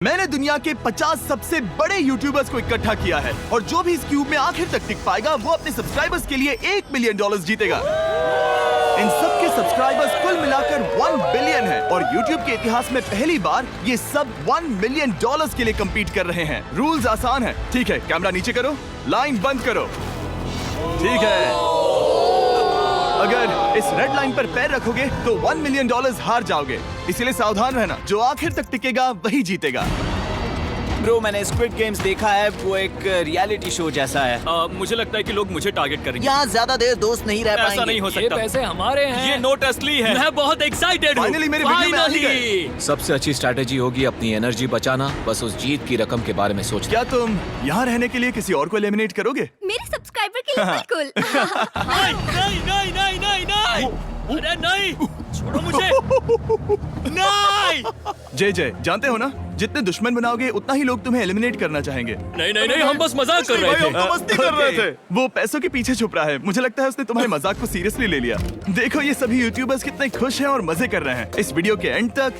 मैंने दुनिया के 50 सबसे बड़े यूट्यूबर्स को इकट्ठा किया है और जो भी इस क्यूब में आखिर तक टिक पाएगा वो अपने सब्सक्राइबर्स के लिए $1 मिलियन जीतेगा। इन सब के सब्सक्राइबर्स कुल मिलाकर 1 बिलियन है और YouTube के इतिहास में पहली बार ये सब $1 मिलियन के लिए कम्पीट कर रहे हैं। रूल्स आसान है, ठीक है? कैमरा नीचे करो, लाइन बंद करो, ठीक है? अगर इस रेड लाइन पर पैर रखोगे तो $1 मिलियन हार जाओगे, इसीलिए सावधान रहना। जो आखिर तक टिकेगा वही जीतेगा। ब्रो, मैंने स्क्विड गेम्स देखा है, वो एक रियलिटी शो जैसा है। मुझे लगता है कि लोग मुझे टारगेट करेंगे। यहाँ ज्यादा देर दोस्त नहीं रह पाएंगे। ऐसा नहीं हो ये सकता। पैसे हमारे हैं। ये नोट असली है। मैं बहुत एक्साइटेड हूँ। फाइनली मेरे वीडियो में आ ही गए। सबसे अच्छी स्ट्रैटेजी होगी अपनी एनर्जी बचाना, बस उस जीत की रकम के बारे में सोचना। क्या तुम यहाँ रहने के लिए किसी और को एलिमिनेट करोगे? मेरे सब्सक्राइबर के लिए बिल्कुल। नहीं नहीं नहीं नहीं नहीं नहीं, अरे नहीं, छोड़ो मुझे। नहीं जय जय, जानते हो ना, जितने दुश्मन बनाओगे उतना ही लोग तुम्हें एलिमिनेट करना चाहेंगे। नहीं नहीं नहीं, हम बस मजाक कर रहे थे। मस्ती कर रहे थे। वो पैसों के पीछे छुप रहा है। मुझे लगता है उसने तुम्हारे मजाक को सीरियसली ले लिया। देखो ये सभी यूट्यूबर्स कितने खुश हैं और मजे कर रहे हैं। इस वीडियो के एंड तक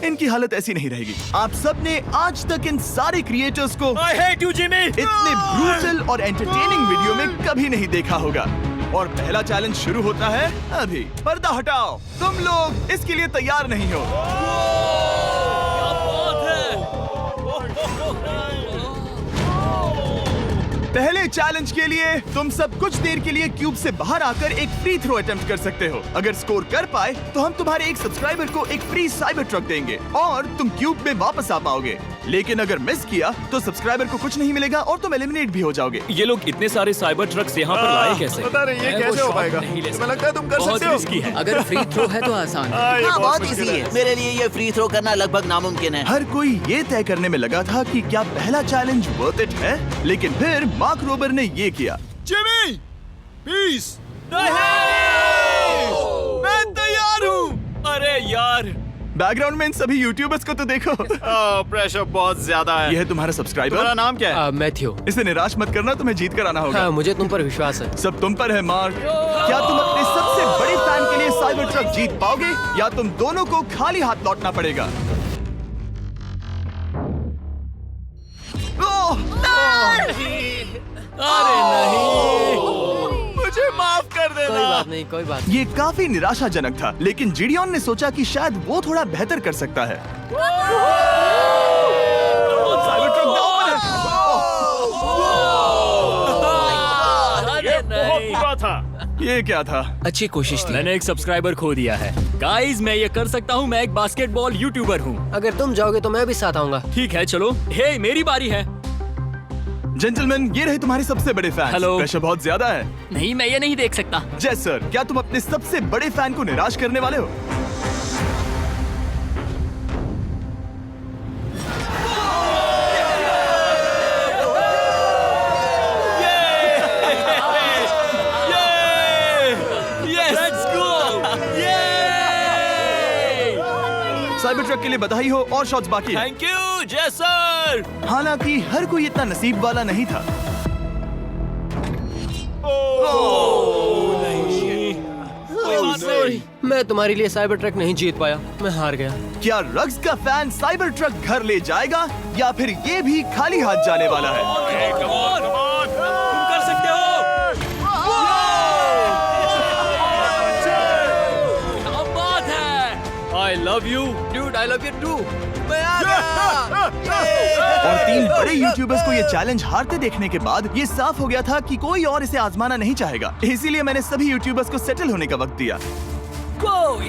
इनकी हालत ऐसी नहीं रहेगी। आप सब ने आज तक इन सारे क्रिएटर्स को I hate you, Jimmy। इतने ब्रूटल और एंटरटेनिंग वीडियो में कभी नहीं देखा होगा। और पहला चैलेंज शुरू होता है अभी। पर्दा हटाओ, तुम लोग इसके लिए तैयार नहीं हो। क्या बात है। पहले चैलेंज के लिए तुम सब कुछ देर के लिए क्यूब से बाहर आकर एक फ्री थ्रो अटेम्प्ट कर सकते हो। अगर स्कोर कर पाए तो हम तुम्हारे एक सब्सक्राइबर को एक फ्री साइबर ट्रक देंगे और तुम क्यूब में वापस आ पाओगे। लेकिन अगर मिस किया तो सब्सक्राइबर को कुछ नहीं मिलेगा और तुम एलिमिनेट भी हो जाओगे। ये लोग इतने सारे साइबर ट्रक्स यहाँ पर लाए कैसे? पता नहीं ये मैं कैसे वो हो शॉट पाएगा। नहीं ले तुम्हें लगता है तुम कर बहुत सकते हो? रिस्की है। अगर फ्री थ्रो है तो आसान है। हाँ, बहुत इजी है। मेरे लिए ये फ्री थ्रो करना लगभग नामुमकिन है। हर कोई ये तय करने में लगा था कि क्या पहला चैलेंज वर्थ इट है, लेकिन फिर मार्क रोबर ने ये किया। Jimmy, please. मैं तैयार हूँ। अरे यार, बैकग्राउंड में इन सभी यूट्यूबर्स को तो देखो। प्रेशर बहुत ज्यादा है। ये है तुम्हारा सब्सक्राइबर। तुम्हारा नाम क्या है? मैथ्यू। इसे निराश मत करना, तुम्हें जीत कर आना होगा। हाँ, मुझे तुम पर विश्वास है। सब तुम पर है मार्क। क्या तुम अपने सबसे बड़े फैन के लिए साइबर ट्रक जीत पाओगे या तुम दोनों को खाली हाथ लौटना पड़ेगा? अरे नहीं, मुझे माफ कर कोई देना। बात नहीं, कोई बात ये काफी निराशाजनक था, लेकिन जिडियन ने सोचा कि शायद वो थोड़ा बेहतर कर सकता है। साइबर ट्रक दांव पर है। अरे नहीं। बुरा था। ये क्या था? अच्छी कोशिश थी। मैंने एक सब्सक्राइबर खो दिया है। गाइस, मैं ये कर सकता हूँ। मैं एक बास्केटबॉल यूट्यूबर हूँ। अगर तुम जाओगे तो मैं भी साथ आऊंगा। ठीक है, चलो। हे, मेरी बारी है। जेंटलमैन, ये रहे तुम्हारे सबसे बड़े फैन। हेलो। प्रेशर बहुत ज्यादा है। नहीं, मैं ये नहीं देख सकता। जय सर, क्या तुम अपने सबसे बड़े फैन को निराश करने वाले हो? Let's go! साइबर ट्रक के लिए बधाई हो और शॉट्स बाकी है। थैंक यू, जय सर। हालांकि हर कोई इतना नसीब वाला नहीं था। मैं तुम्हारे लिए साइबर ट्रक नहीं जीत पाया, मैं हार गया। क्या रग्स का फैन साइबर ट्रक घर ले जाएगा या फिर ये भी खाली हाथ जाने वाला है? तुम कर सकते हो। क्या बात है। I love you, dude. I love you too. मैं आ गया। और 3 बड़े यूट्यूबर्स को ये चैलेंज हारते देखने के बाद ये साफ हो गया था कि कोई और इसे आजमाना नहीं चाहेगा। इसीलिए मैंने सभी यूट्यूबर्स को सेटल होने का वक्त दिया।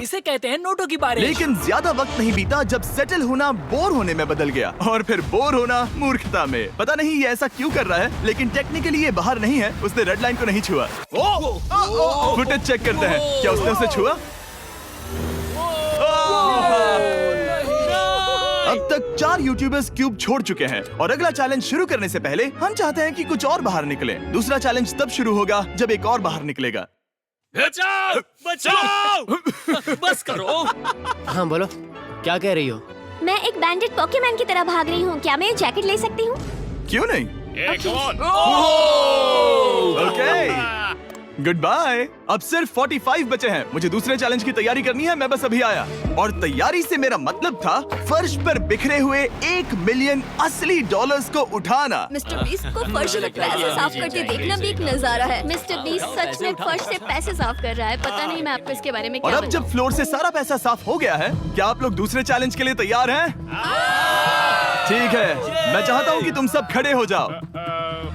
इसे कहते हैं नोटों की बारिश। लेकिन ज्यादा वक्त नहीं बीता जब सेटल होना बोर होने में बदल गया और फिर बोर होना मूर्खता में। पता नहीं ये ऐसा क्यों कर रहा है, लेकिन टेक्निकली ये बाहर नहीं है। उसने रेड लाइन को नहीं छुआ। फुटेज चेक करते हैं, क्या उसने उसे छुआ? अब तक 4 यूट्यूबर्स क्यूब छोड़ चुके हैं और अगला चैलेंज शुरू करने से पहले हम चाहते हैं कि कुछ और बाहर निकले। दूसरा चैलेंज तब शुरू होगा जब एक और बाहर निकलेगा। बचाओ, बचाओ। बस करो। हाँ बोलो, क्या कह रही हो? मैं एक बैंडेड पॉकीमैन की तरह भाग रही हूँ। क्या मैं ये जैकेट ले सकती हूँ? क्यों नहीं? ओके। Good bye. अब सिर्फ 45 बचे हैं। मुझे दूसरे चैलेंज की तैयारी करनी है। मैं बस अभी आया। और तैयारी से मेरा मतलब था फर्श पर बिखरे हुए 1 मिलियन असली डॉलर्स को उठाना। मिस्टर बीस्ट को फर्श से पैसे साफ करते देखना भी एक नजारा है। मिस्टर बीस्ट सच में फर्श से पैसे साफ कर रहा है। पता नहीं मैं आपको इसके बारे में और क्या अब जब फ्लोर से सारा पैसा साफ हो गया है, क्या आप लोग दूसरे चैलेंज के लिए तैयार हैं? ठीक है, मैं चाहता हूँ कि तुम सब खड़े हो जाओ।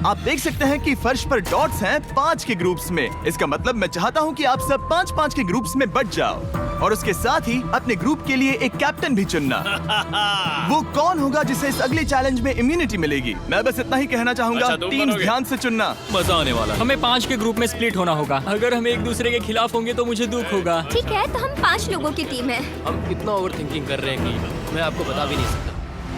आप देख सकते हैं कि फर्श पर डॉट्स हैं 5 के ग्रुप्स में। इसका मतलब मैं चाहता हूँ कि आप सब 5-5 के ग्रुप्स में बंट जाओ और उसके साथ ही अपने ग्रुप के लिए एक कैप्टन भी चुनना। वो कौन होगा जिसे इस अगले चैलेंज में इम्यूनिटी मिलेगी? मैं बस इतना ही कहना चाहूंगा, अच्छा, तुम टीम्स बनोगे। ध्यान से चुनना। मजा आने वाला है। हमें 5 के ग्रुप में स्प्लिट होना होगा। अगर हम एक दूसरे के खिलाफ होंगे तो मुझे दुख होगा। ठीक है, तो हम 5 लोगों की टीम है। हम इतना ओवर थिंकिंग कर रहे हैं कि मैं आपको बता भी नहीं सकता।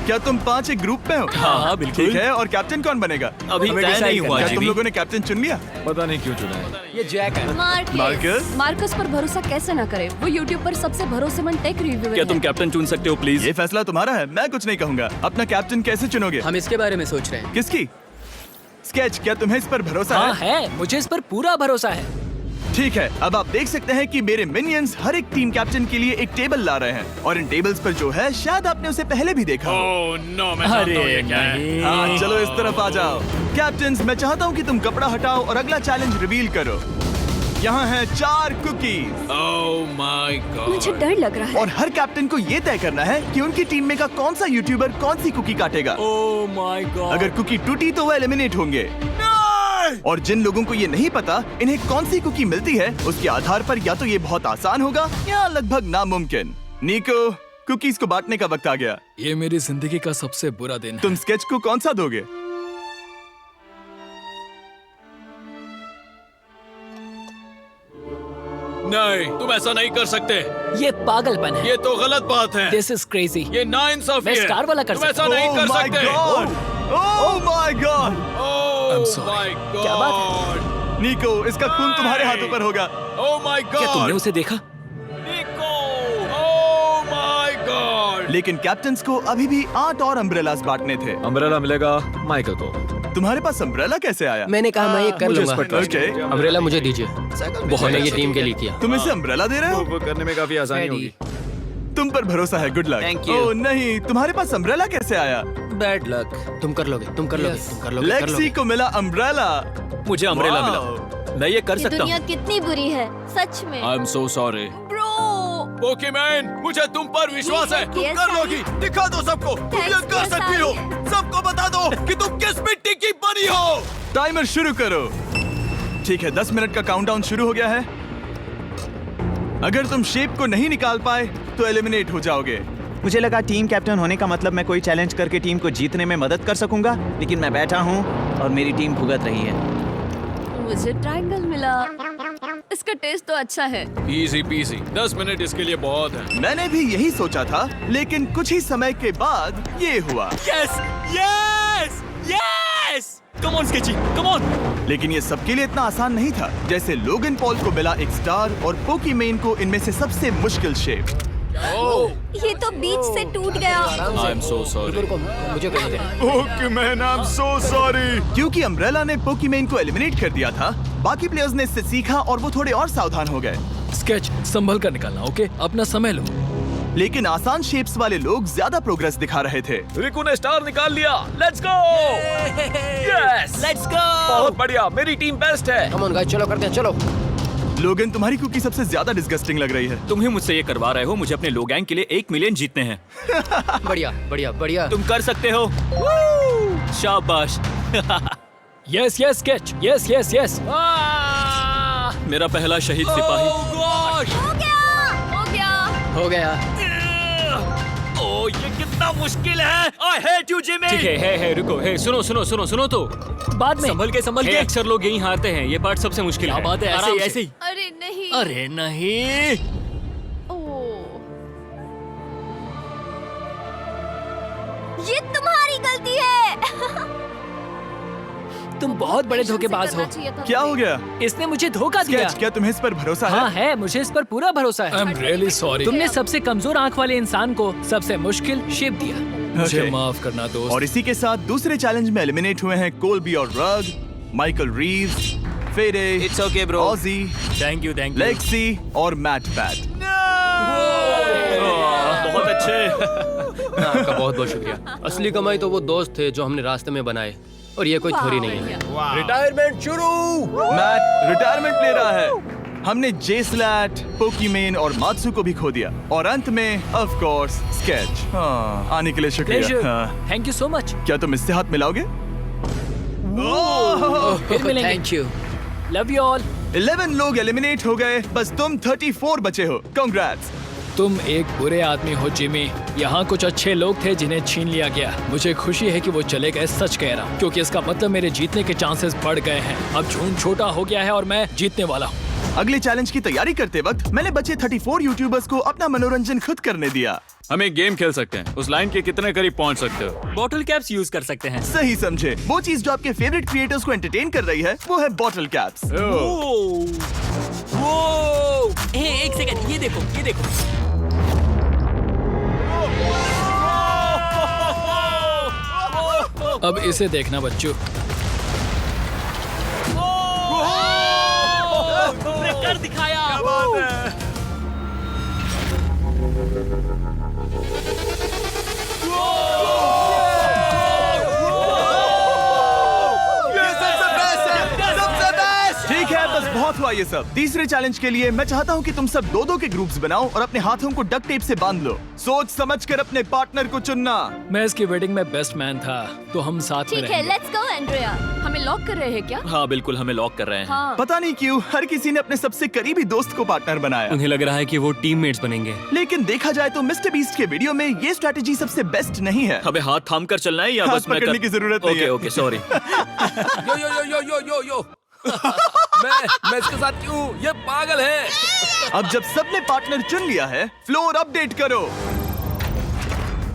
क्या तुम 5 एक ग्रुप में हो? हाँ, बिल्कुल। ठीक है, और कैप्टन कौन बनेगा? अभी हमें तय decide नहीं हुआ क्या तुम जिमी। लोगों ने कैप्टन चुन लिया? पता नहीं क्यों चुना है। ये जैक है। मार्कस? मार्कस पर भरोसा कैसे ना करे? वो यूट्यूब पर सबसे भरोसेमंद टेक रिव्यूअर क्या है। तुम कैप्टन चुन सकते हो प्लीज? ये फैसला तुम्हारा है, मैं कुछ नहीं कहूंगा। अपना कैप्टन कैसे चुनोगे? हम इसके बारे में सोच रहे हैं। किसकी? स्केच, क्या तुम्हें इस पर भरोसा हाँ है? है, मुझे इस पर पूरा भरोसा है। ठीक है, अब आप देख सकते हैं कि मेरे मिनियंस हर एक टीम कैप्टन के लिए एक टेबल ला रहे हैं और इन टेबल्स पर जो है शायद आपने उसे पहले भी देखा हो। ओह नो, मैं जानता हूँ ये क्या है। हाँ, चलो इस तरफ आ जाओ। कैप्टन्स, मैं चाहता हूँ कि तुम कपड़ा हटाओ और अगला चैलेंज रिवील करो। यहाँ हैं 4 कुकीज ओह माय गॉड। मुझे डर लग रहा है। और हर कैप्टन को ये तय करना है कि उनकी टीम में का कौन सा यूट्यूबर कौन सी कुकी काटेगा। Oh my God. अगर कुकी टूटी तो वो एलिमिनेट होंगे और जिन लोगों को ये नहीं पता इन्हें कौन सी कुकी मिलती है, उसके आधार पर या तो ये बहुत आसान होगा या लगभग नामुमकिन। निको, कुकीज को बांटने का वक्त आ गया। ये मेरी जिंदगी का सबसे बुरा दिन है। तुम स्केच को कौन सा दोगे? नहीं, तुम ऐसा नहीं कर सकते। ये पागलपन है। ये तो गलत बात है। This is crazy. ये नाइंसाफी मैं है। स्टार वाला कर तुम ऐसा सकता नहीं Oh कर my सकते। God! Oh my God! Oh my God. क्या बात निको, इसका खून तुम्हारे हाथों पर होगा। Oh my God. क्या तुमने उसे देखा? निको। Oh my God. लेकिन कैप्टन्स को अभी भी 8 और अम्ब्रेलास बांटने थे। अम्ब्रेला मिलेगा माइकल को। तुम्हारे पास अम्ब्रेला कैसे आया? मैंने कहा मैं ये कर मुझे इस लूंगा। पर trust Okay. है। अम्ब्रेला मुझे दीजिए। मैंने ये टीम के लिए किया। तुम इसे अम्ब्रेला दे रहे हो? वो करने में काफी आसानी होगी। तुम पर भरोसा है, गुड लक। Thank you. ओह नहीं, तुम्हारे पास अम्ब्रेला कैसे आया? Bad luck. तुम कर लोगे, तुम कर लोगे, तुम कर लोगे, कर लेक्सी लोगे। को मिला अम्ब्रेला। मुझे अम्ब्रेला Wow. मिला। मैं ये कर ये सकता दुनिया हूँ। कितनी बुरी है, सच में। I am so sorry. Bro, Pokemon, मुझे तुम पर विश्वास है। तुम Yes, कर I- लोगी। दिखा दो सबको। तुम ये Thanks, कर yes, सकती हो। I- सबको बता दो कि तुम किस मिट्टी की बनी हो। टाइमर शुरू करो। ठीक है, 10 मिनट का काउंटडाउन शुरू हो गया है। अगर तुम शेप को नहीं निकाल पाए तो एलिमिनेट हो जाओगे। मुझे लगा टीम कैप्टन होने का मतलब मैं कोई चैलेंज करके टीम को जीतने में मदद कर सकूंगा, लेकिन मैं बैठा हूँ और मेरी टीम भुगत रही है। मुझे ट्रायंगल मिला। इसका टेस्ट तो अच्छा है। Easy PC. 10 मिनट इसके लिए बहुत है। मैंने भी यही सोचा था, लेकिन कुछ ही समय के बाद ये हुआ। Yes yes yes. Come on sketchy, come on. लेकिन ये सबके लिए इतना आसान नहीं था। जैसे लोगन पॉल को मिला एक स्टार और पोकीमेन को इनमें से सबसे मुश्किल शेप। ये तो बीच से टूट गया। आई एम सो सॉरी। रुको, मुझे कहने दे। Pokémon, I am so sorry. क्योंकि अम्ब्रेला ने पोकीमेन को एलिमिनेट कर दिया था, बाकी प्लेयर्स ने इससे सीखा और वो थोड़े और सावधान हो गए। स्केच संभल कर निकालना, ओके? अपना समय लो। लेकिन आसान शेप्स वाले लोग ज्यादा प्रोग्रेस दिखा रहे थे। रिकू ने स्टार निकाल लिया। Let's go. Yes, let's go. बहुत बढ़िया। मेरी टीम बेस्ट है। कम ऑन गाइस, चलो करते हैं, चलो। लोगन, तुम्हारी कुकी सबसे ज्यादा डिस्गस्टिंग लग रही है। तुम ही मुझसे ये करवा रहे हो। मुझे अपने लो गैंग के लिए 1 मिलियन जीतने हैं। बढ़िया, बढ़िया, बढ़िया। तुम कर सकते हो। शाबाश। Yes yes sketch. Yes yes yes. मेरा पहला शहीद सिपाही। हो गया। हो गया। ओह, ये कितना मुश्किल है। I hate you Jimmy. ठीक है, रुको। सुनो सुनो सुनो सुनो तो। बाद में संभल के। अक्सर लोग यही हारते हैं। ये पार्ट सबसे मुश्किल है। बात है, ऐसे ही, ऐसे ही। अरे नहीं। अरे नहीं। ओह, ये तुम्हारी गलती है। तुम बहुत बड़े धोखेबाज हो। करना चाहिए था क्या हो मुझे। गया? इसने मुझे धोखा दिया। स्केच, क्या तुम्हें इस पर भरोसा हाँ है? है, मुझे इस पर पूरा भरोसा है। I'm really sorry। तुमने सबसे कमजोर आंख वाले इंसान को सबसे मुश्किल शेप दिया। मुझे Okay. माफ करना दोस्त। और इसी के साथ दूसरे चैलेंज में एलिमिनेट हुए हैं कोल्बी और रग, माइकल रीव्स, फेरे, It's okay, bro. Aussie, thank you Lexi और मैट पैट। बहुत अच्छे। आपका बहुत बहुत शुक्रिया। असली कमाई तो वो दोस्त थे जो हमने रास्ते में बनाए, और ये कोई थोड़ी नहीं है। रिटायरमेंट शुरू। मैट रिटायरमेंट ले रहा है। हमने जेस्लैट, पोकीमेन और मात्सु को भी खो दिया, और अंत में ऑफ कोर्स स्केच। हाँ, आने के लिए शुक्रिया। हाँ। Thank you so much. क्या तुम इससे हाथ मिलाओगे? फिर मिलेंगे। Thank you. Love you all. 11 लोग एलिमिनेट हो गए, बस तुम 34 बचे हो। कांग्रेट्स। तुम एक बुरे आदमी हो जिमी। यहाँ कुछ अच्छे लोग थे जिन्हें छीन लिया गया। मुझे खुशी है कि वो चले गए, सच कह रहा हूँ, क्योंकि इसका मतलब मेरे जीतने के चांसेस बढ़ गए हैं। अब झुंड छोटा हो गया है और मैं जीतने वाला हूँ। अगले चैलेंज की तैयारी करते वक्त मैंने बचे 34 यूट्यूबर्स को अपना मनोरंजन खुद करने दिया। हम एक गेम खेल सकते हैं। उस लाइन के कितने करीब पहुंच सकते हो? बॉटल कैप्स यूज कर सकते हैं। सही समझे। वो चीज जो आपके फेवरेट क्रिएटर्स को एंटरटेन कर रही है वो है बॉटल कैप्स। एक सेकंड, ये देखो, ये देखो। अब इसे देखना बच्चों। कर दिखाया। ठीक है, बस बहुत हुआ ये सब। तीसरे चैलेंज के लिए मैं चाहता हूँ कि तुम सब दो के ग्रुप्स बनाओ और अपने हाथों को डक्ट टेप से बांध लो। सोच समझकर अपने पार्टनर को चुनना। मैं इसकी वेडिंग में बेस्ट मैन था, तो हम साथ में ठीक है, रहेंगे। Let's go Andrea. हमें लॉक कर रहे हैं क्या? हाँ बिल्कुल, हमें लॉक कर रहे हैं। हाँ। पता नहीं क्यों हर किसी ने अपने सबसे करीबी दोस्त को पार्टनर बनाया। उन्हें लग रहा है कि वो टीममेट्स बनेंगे। लेकिन देखा जाए तो मिस्टर बीस्ट के वीडियो में ये स्ट्रेटेजी सबसे बेस्ट नहीं है। हमें हाथ थाम कर चलना है या हाथ बस मैं पकड़ने की जरूरत नहीं है। Okay sorry. यो यो यो यो यो यो यो मैं इसके साथ क्यों? ये पागल है। अब जब सबने पार्टनर चुन लिया है, फ्लोर अपडेट करो।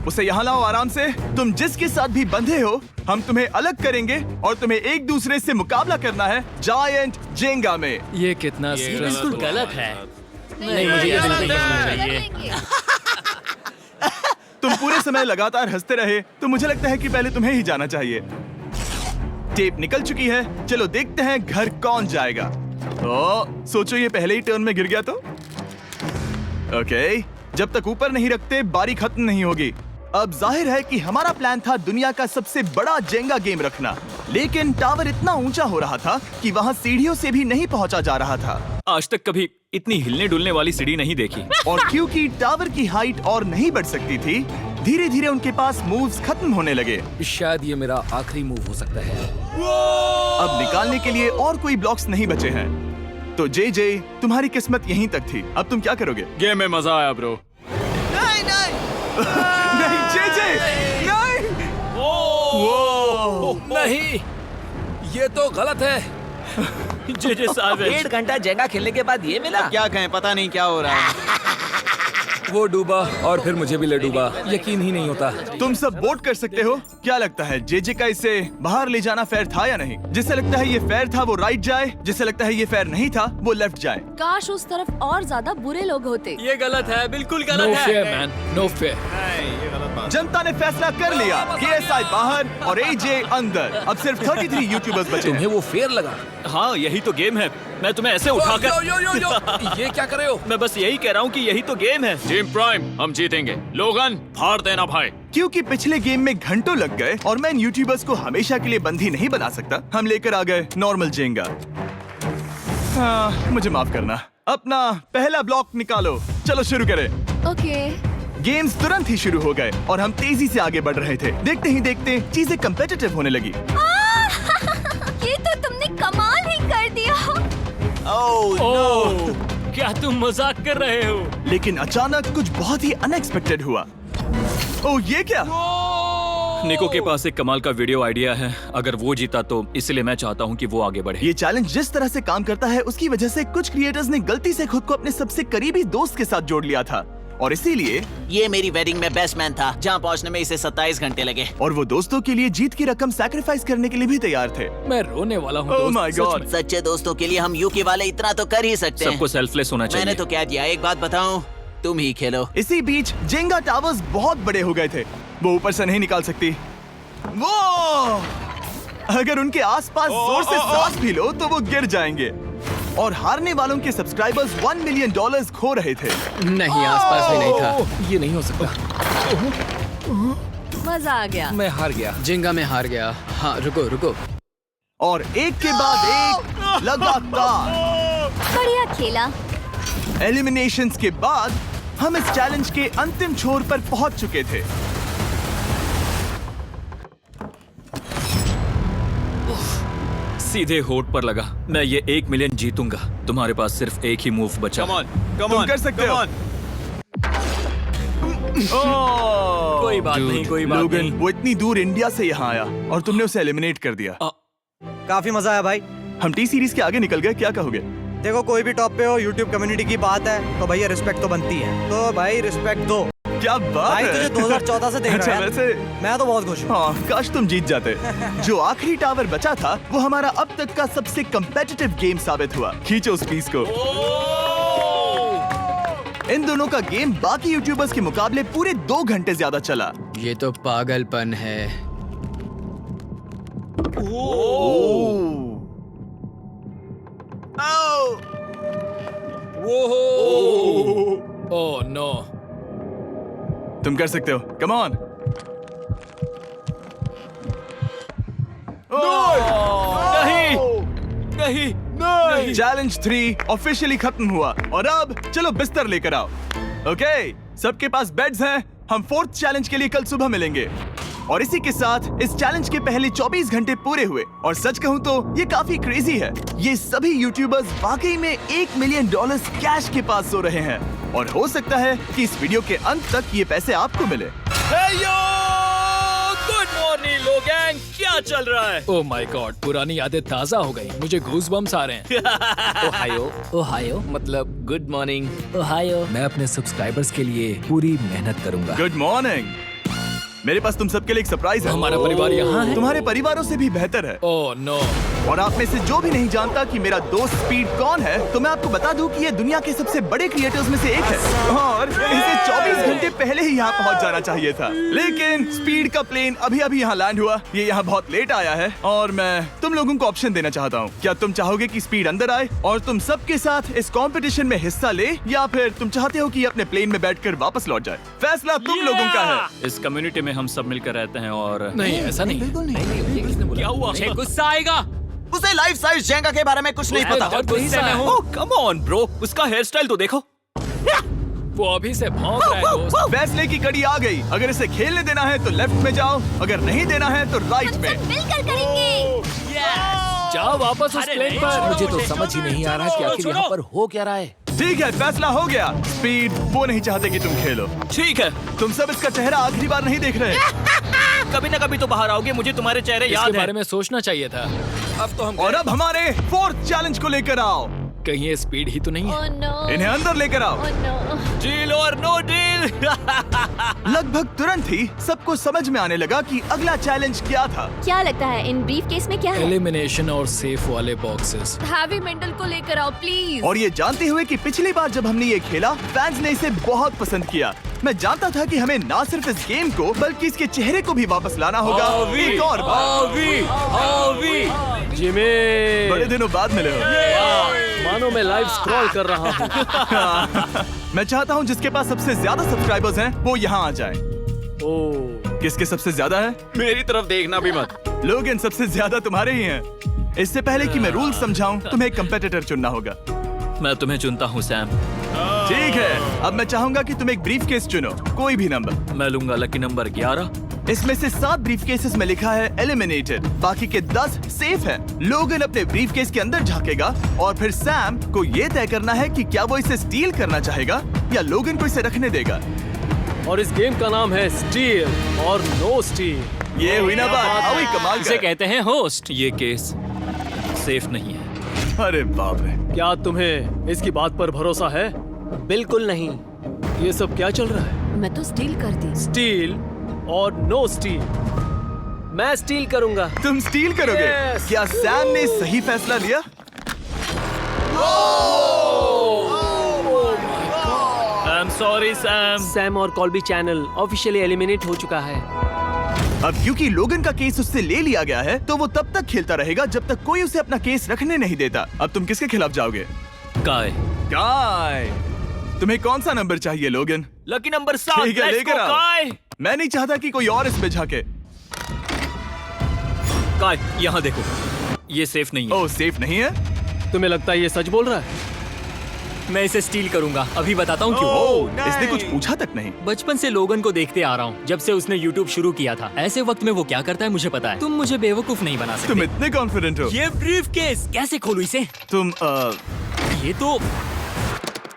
उसे यहाँ लाओ आराम से। तुम जिसके साथ भी बंधे हो, हम तुम्हें अलग करेंगे और तुम्हें एक दूसरे से मुकाबला करना है जायंट जेंगा में। ये कितना बिल्कुल गलत है। नहीं, मुझे ये गलत बिल्कुल है। नहीं कर देंगे। तुम पूरे समय लगातार हंसते रहे, तो मुझे लगता है कि पहले तुम्हें ही जाना चाहिए। टेप निकल चुकी है, चलो देखते हैं घर कौन जाएगा। सोचो ये पहले ही टर्न में गिर गया तो। ओके, जब तक ऊपर नहीं रखते बारी खत्म नहीं होगी। अब जाहिर है कि हमारा प्लान था दुनिया का सबसे बड़ा जेंगा गेम रखना, लेकिन टावर इतना ऊंचा हो रहा था कि वहाँ सीढ़ियों से भी नहीं पहुँचा जा रहा था। आज तक कभी इतनी हिलने डुलने वाली सीढ़ी नहीं देखी। और क्योंकि टावर की हाइट और नहीं बढ़ सकती थी, धीरे धीरे उनके पास मूव्स खत्म होने लगे। शायद ये मेरा आखिरी मूव हो सकता है। अब निकालने के लिए और कोई ब्लॉक्स नहीं बचे हैं। तो जे तुम्हारी किस्मत यहीं तक थी। अब तुम क्या करोगे? गेम में मजा आया ब्रो। नहीं जे नहीं। नहीं, ये तो गलत है। जे सावेज। 1.5 घंटा जेंगा खेलने के बाद ये मिला। क्या कहें, पता नहीं क्या हो रहा है। वो डूबा और फिर मुझे भी ले डूबा। यकीन ही नहीं होता। तुम सब वोट कर सकते हो। क्या लगता है जे का इसे बाहर ले जाना फेयर था या नहीं? जिसे लगता है ये फेयर था वो राइट जाए, जिसे लगता है ये फेयर नहीं था वो लेफ्ट जाए। काश उस तरफ और ज्यादा बुरे लोग होते। ये गलत है, बिल्कुल नो गलत फेयर है। Man, no fair. जनता ने फैसला कर लिया। KSI बाहर और AJ अंदर। अब सिर्फ 33 यूट्यूबर्स बचे तुम्हें हैं। वो फेयर लगा? हाँ यही तो गेम है। मैं तुम्हें ऐसे उठाकर यो यो यो यो ये क्या कर रहे हो? मैं बस यही कह रहा हूँ कि यही तो गेम है। टीम प्राइम, हम जीतेंगे। लोगन, फाड़ देना भाई। क्योंकि पिछले गेम में घंटों लग गए और मैं इन यूट्यूबर्स को हमेशा के लिए बंदी नहीं बना सकता, हम लेकर आ गए नॉर्मल जेंगा। हाँ, मुझे माफ करना। अपना पहला ब्लॉक निकालो। चलो शुरू करें। ओके। गेम्स तुरंत ही शुरू हो गए और हम तेजी से आगे बढ़ रहे थे। देखते ही देखते चीजें कम्पिटिटिव होने लगी। ये तो तुमने कमाल ही कर दिया। ओह, क्या तुम मजाक कर रहे हो? लेकिन अचानक कुछ बहुत ही अनएक्सपेक्टेड हुआ। ओह, ये क्या? निको के पास एक कमाल का वीडियो आइडिया है। अगर वो जीता तो इसलिए मैं चाहता हूँ कि वो आगे बढ़े। ये चैलेंज जिस तरह से काम करता है उसकी वजह से कुछ क्रिएटर्स ने गलती से खुद को अपने सबसे करीबी दोस्त के साथ जोड़ लिया था, और इसीलिए ये मेरी वेडिंग में बेस्ट मैन था, जहाँ पहुँचने में इसे 27 घंटे लगे। और वो दोस्तों के लिए जीत की रकम सैक्रिफाइस करने के लिए भी तैयार थे। मैं रोने वाला हूँ। Oh दोस्त, my सच God. में। सच्चे दोस्तों के लिए हम यूके वाले इतना तो कर ही सकते हैं। सबको सेल्फलेस होना चाहिए। मैंने तो कह दिया। एक बात बताऊं, तुम ही खेलो। इसी बीच जेंगा टावर्स बहुत बड़े हो गए थे। वो ऊपर से नहीं निकाल सकती। वो अगर उनके आसपास जोर से सांस भी लो तो वो गिर जाएंगे। और हारने वालों के सब्सक्राइबर्स $1 मिलियन खो रहे थे। नहीं, आसपास भी नहीं था। ये नहीं हो सकता। मजा आ गया। मैं हार गया। जिंगा में हार गया। हाँ, रुको रुको। और एक के बाद एक लगातार बढ़िया खेला। एलिमिनेशंस के बाद हम इस चैलेंज के अंतिम छोर पर पहुंच चुके थे। सीधे होठ पर लगा। मैं ये 1 मिलियन जीतूंगा। तुम्हारे पास सिर्फ एक ही मूव बचा। तुम कर सकते हो। कोई बात नहीं, कोई बात लोगन, नहीं। वो इतनी दूर इंडिया से यहाँ आया और तुमने उसे एलिमिनेट कर दिया। काफी मजा आया भाई। हम टी सीरीज के आगे निकल गए, क्या कहोगे? देखो, कोई भी टॉप पे हो, यूट्यूब कम्युनिटी की बात है तो भैया रिस्पेक्ट तो बनती है। तो भाई रिस्पेक्ट दो। क्या बात भाई है। तुझे 2014 से देख अच्छा, रहा है। वैसे मैं तो बहुत खुश हूँ। हाँ, काश तुम जीत जाते। जो आखिरी टावर बचा था वो हमारा अब तक का सबसे कम्पेटिटिव गेम साबित हुआ। खींचो उस पीस को। इन दोनों का गेम बाकी यूट्यूबर्स के मुकाबले पूरे 2 घंटे ज्यादा चला। ये तो पागलपन है। Oh no. तुम कर सकते हो, कम ऑन। नहीं। चैलेंज 3 ऑफिशियली खत्म हुआ और अब चलो बिस्तर लेकर आओ। ओके, सबके पास बेड्स हैं। हम 4th चैलेंज के लिए कल सुबह मिलेंगे। और इसी के साथ इस चैलेंज के पहले 24 घंटे पूरे हुए। और सच कहूं तो ये काफी क्रेजी है। ये सभी यूट्यूबर्स वाकई में $1 मिलियन कैश के पास सो रहे हैं। और हो सकता है कि इस वीडियो के अंत तक ये पैसे आपको मिले। गुड मॉर्निंग लोगैंग, क्या चल रहा है? ओह माय गॉड, पुरानी यादें ताजा हो गई। मुझे गूज़बम्स आ रहे हैं। ओहायो मतलब गुड मॉर्निंग। ओहायो। मैं अपने सब्सक्राइबर्स के लिए पूरी मेहनत करूंगा। Good morning. मेरे पास तुम सबके लिए एक सरप्राइज है। हमारा परिवार यहाँ है। तुम्हारे परिवारों से भी बेहतर है। Oh no. और आप में से जो भी नहीं जानता कि मेरा दोस्त स्पीड कौन है, तो मैं आपको बता दूं कि ये दुनिया के सबसे बड़े क्रिएटर्स में से एक है। और इसे 24 घंटे पहले ही यहाँ पहुँच जाना चाहिए था। लेकिन स्पीड का प्लेन अभी अभी यहाँ लैंड हुआ। ये यहाँ बहुत लेट आया है और मैं तुम लोगों को ऑप्शन देना चाहता हूँ। क्या तुम चाहोगे कि स्पीड अंदर आए और तुम सबके साथ इस कंपटीशन में हिस्सा ले, या फिर तुम चाहते हो कि ये अपने प्लेन में बैठकर वापस लौट जाए? फैसला तुम लोगों का है। इस कम्युनिटी में हम सब मिलकर रहते हैं और नहीं, ऐसा नहीं। क्या हुआ? मुझे गुस्सा आएगा। उसे लाइफ साइज जेंगा के बारे में कुछ नहीं पता। बहुत गुस्से में हूँ। ओह कम ऑन ब्रो, उसका हेयर स्टाइल तो देखो। वो अभी से भौंक रहा है दोस्त। फैसले की कड़ी आ गई। अगर इसे खेलने देना है तो लेफ्ट में जाओ, अगर नहीं देना है तो राइट में। मिलकर करेंगे। जाओ वापस उस प्लेन पर। मुझे तो समझ ही नहीं आ रहा कि आखिर यहाँ पर हो क्या रहा है? ठीक है, फैसला हो गया। स्पीड वो नहीं चाहते कि तुम खेलो। ठीक है। तुम सब इसका चेहरा आखिरी बार नहीं देख रहे। कभी ना कभी तो बाहर आओगे, मुझे तुम्हारे चेहरे याद इसके है। बारे में सोचना चाहिए था। अब तो हम और अब हमारे 4th चैलेंज को लेकर आओ। कहीं ये स्पीड ही तो नहीं है। Oh no. इन्हें अंदर लेकर आओ। Oh no. डील और नो डील। लगभग तुरंत ही सबको समझ में आने लगा कि अगला चैलेंज क्या था। क्या लगता है इन ब्रीफ केस में क्या है? एलिमिनेशन और सेफ वाले बॉक्सेस। हैवी मेंटल को लेकर आओ प्लीज। और ये जानते हुए कि पिछली बार जब हमने ये खेला फैंस ने इसे बहुत पसंद किया। मैं जानता था कि हमें ना सिर्फ इस गेम को बल्कि इसके चेहरे को भी वापस लाना होगा। एक और बार। जिमी, बड़े दिनों बाद मिले हो। मानो मैं लाइव स्क्रॉल कर रहा हूँ। मैं चाहता हूँ जिसके पास सबसे ज्यादा सब्सक्राइबर्स हैं वो यहाँ आ जाएं। ओह, किसके सबसे ज्यादा है? मेरी तरफ देखना भी मत। लोगन सबसे ज्यादा तुम्हारे ही हैं। इससे पहले कि मैं रूल समझाऊं, तुम्हें एक कंपेटिटर चुनना होगा। मैं तुम्हें चुनता हूँ सैम। ठीक है, अब मैं चाहूंगा कि तुम एक ब्रीफ केस चुनो, कोई भी नंबर। मैं लूंगा लकी नंबर 11। इसमें से 7 ब्रीफ केसेस में लिखा है एलिमिनेटेड, बाकी के 10 सेफ हैं। लोगन अपने ब्रीफ केस के अंदर झांकेगा और फिर सैम को ये तय करना है कि क्या वो इसे स्टील करना चाहेगा या लोगन को इसे रखने देगा। और इस गेम का नाम है स्टील और नो स्टील। ये हुई ना बात, हावी कमाल इसे का। कहते हैं होस्ट। ये केस सेफ नहीं है। अरे बाप रे। क्या तुम्हें इसकी बात पर भरोसा है? बिल्कुल नहीं। ये सब क्या चल रहा है? मैं तो स्टील करती। स्टील और नो स्टील। मैं स्टील करूंगा। तुम स्टील करोगे? Yes. क्या सैम ने सही फैसला लिया? I am sorry Sam. Sam और कॉल्बी चैनल ऑफिशियली एलिमिनेट हो चुका है। अब क्योंकि लोगन का केस उससे ले लिया गया है तो वो तब तक खेलता रहेगा जब तक कोई उसे अपना केस रखने नहीं देता। अब तुम किसके खिलाफ जाओगे? काय। काय। तुम्हें कौन सा नंबर चाहिए लोगन? Lucky number 7। ठीक है, लेकर आओ। मैं नहीं चाहता कि कोई और इसमें झांके। काय, यहाँ देखो, ये सेफ नहीं है। ओह, सेफ नहीं है? तुम्हें लगता है ये सच बोल रहा है? मैं इसे स्टील करूंगा, अभी बताता हूँ क्यों। ओह, इसने कुछ पूछा तक नहीं। बचपन से लोगन को देखते आ रहा हूँ, जब से उसने YouTube शुरू किया था। ऐसे वक्त में वो क्या करता है मुझे पता है। तुम मुझे बेवकूफ नहीं बना सकते। तुम इतने कॉन्फिडेंट हो? ये ब्रीफकेस कैसे खोलूं इसे? तुम ये तो